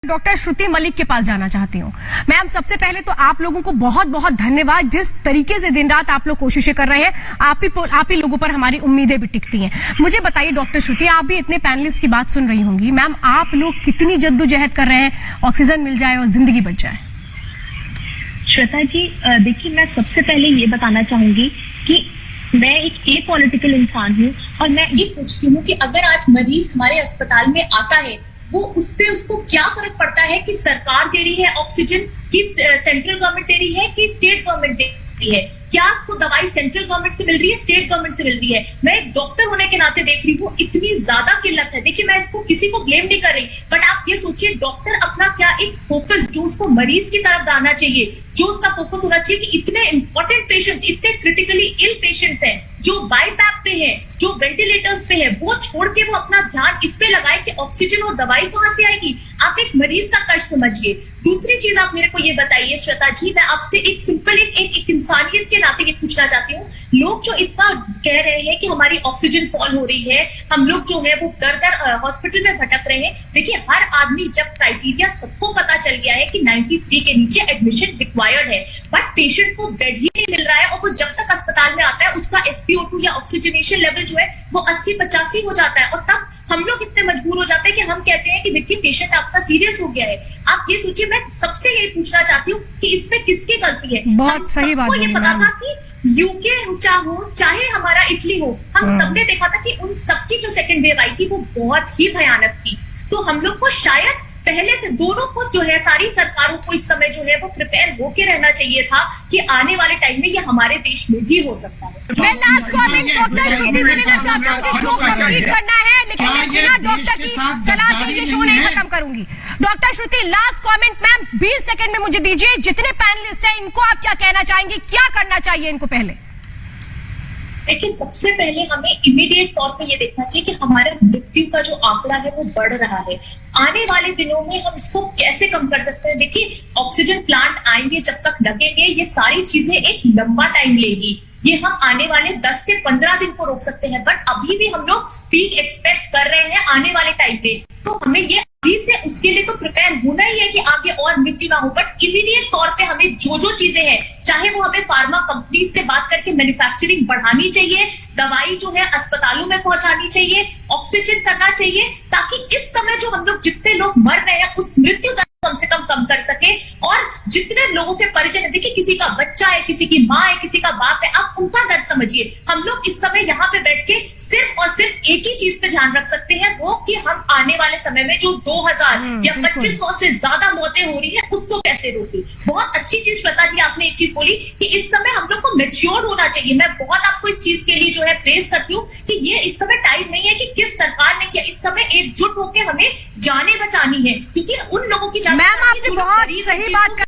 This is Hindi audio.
डॉक्टर श्रुति मलिक के पास जाना चाहती हूँ। मैम, सबसे पहले तो आप लोगों को बहुत बहुत धन्यवाद, जिस तरीके से दिन रात आप लोग कोशिशें कर रहे हैं। आप ही लोगों पर हमारी उम्मीदें भी टिकती हैं। मुझे बताइए डॉक्टर श्रुति, आप भी इतने पैनलिस्ट की बात सुन रही होंगी। मैम, आप लोग कितनी जद्दोजहद कर रहे हैं ऑक्सीजन मिल जाए और जिंदगी बच जाए? श्वेता जी, देखिए, मैं सबसे पहले ये बताना चाहूंगी कि मैं एक एपॉलिटिकल इंसान हूँ और मैं ये पूछती हूँ कि अगर आज मरीज हमारे अस्पताल में आता है, वो उससे उसको क्या फर्क पड़ता है कि सरकार दे रही है ऑक्सीजन, कि सेंट्रल गवर्नमेंट दे रही है, कि स्टेट गवर्नमेंट दे रही है? क्या उसको दवाई सेंट्रल गवर्नमेंट से मिल रही है, स्टेट गवर्नमेंट से मिल रही है? मैं एक डॉक्टर होने के नाते देख रही हूँ इतनी ज्यादा किल्लत है। देखिए, मैं इसको किसी को ब्लेम नहीं कर रही, बट आप ये सोचिए, डॉक्टर अपना क्या एक फोकस जो उसको मरीज की तरफ डालना चाहिए, जो उसका फोकस होना चाहिए कि इतने इंपॉर्टेंट पेशेंट्स, इतने क्रिटिकली इल पेशेंट्स हैं जो बाईपैप पे हैं, जो वेंटिलेटर्स पे है, वो छोड़ के वो अपना ध्यान इस पे लगाए कि ऑक्सीजन और दवाई कहां से आएगी। आप एक मरीज का कष्ट समझिए। दूसरी चीज आप मेरे को ये बताइए श्वेता जी, मैं आपसे एक सिंपल एक इंसानियत के नाते ये पूछना चाहती हूँ। लोग जो इतना कह रहे हैं कि हमारी ऑक्सीजन फॉल हो रही है, हम लोग जो है वो दर दर हॉस्पिटल में भटक रहे हैं। देखिए, हर आदमी, जब क्राइटेरिया सबको पता चल गया है कि 93 के नीचे एडमिशन रिक्वायर्ड है, बट पेशेंट को बेड ही नहीं मिल रहा है, और वो जब तक अस्पताल में आता है उसका SpO2 या ऑक्सीजनेशन लेवल जो है वो 80-85 हो जाता है, और तब हम लोग इतने मजबूर हो जाते हैं कि हम कहते हैं कि देखिए पेशेंट आपका सीरियस हो गया है। आप ये सोचिए, मैं सबसे यही पूछना चाहती हूँ कि इसमें किसकी गलती है? बहुत सही बात है। ये पता था कि यूके चाहे हमारा इटली हो, हम सबने देखा था कि उन सबकी जो सेकंड वेव आई थी वो बहुत ही भयानक थी। तो हम लोग को शायद पहले से दोनों को जो है, सारी सरकारों को इस समय जो है वो प्रिपेयर होके रहना चाहिए था कि आने वाले टाइम में ये हमारे देश में भी हो सकता है। मैं लास्ट कमेंट डॉक्टर श्रुति से लेना चाहती हूँ कि शो कंप्लीट करना है, लेकिन मैं बिना डॉक्टर की सलाह के ये शो नहीं खत्म करूंगी। डॉक्टर श्रुति, लास्ट कमेंट मैम 20 सेकंड में मुझे दीजिए। जितने पैनलिस्ट हैं इनको आप क्या कहना चाहेंगे, क्या करना चाहिए इनको? पहले देखिए, सबसे पहले हमें इमीडिएट तौर पे ये देखना चाहिए कि हमारे मृत्यु का जो आंकड़ा है वो बढ़ रहा है। आने वाले दिनों में हम इसको कैसे कम कर सकते हैं? देखिए, ऑक्सीजन प्लांट आएंगे, जब तक लगेंगे, ये सारी चीजें एक लंबा टाइम लेगी। ये हम आने वाले 10 से 15 दिन को रोक सकते हैं, बट अभी भी हम लोग पीक एक्सपेक्ट कर रहे हैं आने वाले टाइम पे। तो हमें ये अभी से उसके लिए तो प्रिपेयर होना ही है कि आगे और मृत्यु ना हो, बट इमीडिएट तौर पे हमें जो चीजें हैं, चाहे वो हमें फार्मा कंपनी से बात करके मैन्युफैक्चरिंग बढ़ानी चाहिए, दवाई जो है अस्पतालों में पहुंचानी चाहिए, ऑक्सीजन करना चाहिए, ताकि इस समय जो हम लोग जितने लोग मर रहे हैं उस मृत्यु दर कम से कम कर सके। और जितने लोगों के परिजन, देखिए किसी का बच्चा है, किसी की माँ है, किसी का बाप है, आप उनका दर्द समझिए। हम लोग इस समय यहाँ पे बैठ के सिर्फ और सिर्फ एक ही चीज पे ध्यान रख सकते हैं, वो कि हम आने वाले समय में जो 2000 या 2500 से ज्यादा मौतें हो रही है उसको कैसे रोकें। बहुत अच्छी चीज श्वेता जी आपने एक चीज बोली कि इस समय हम लोग को मैच्योर होना चाहिए। मैं बहुत आपको इस चीज के लिए जो है प्रेस करती हूँ कि ये इस समय टाइम नहीं है कि किस सरकार ने किया, इस समय एकजुट होकर हमें जाने बचानी है, क्योंकि उन लोगों की मैम आपने बहुत सही बात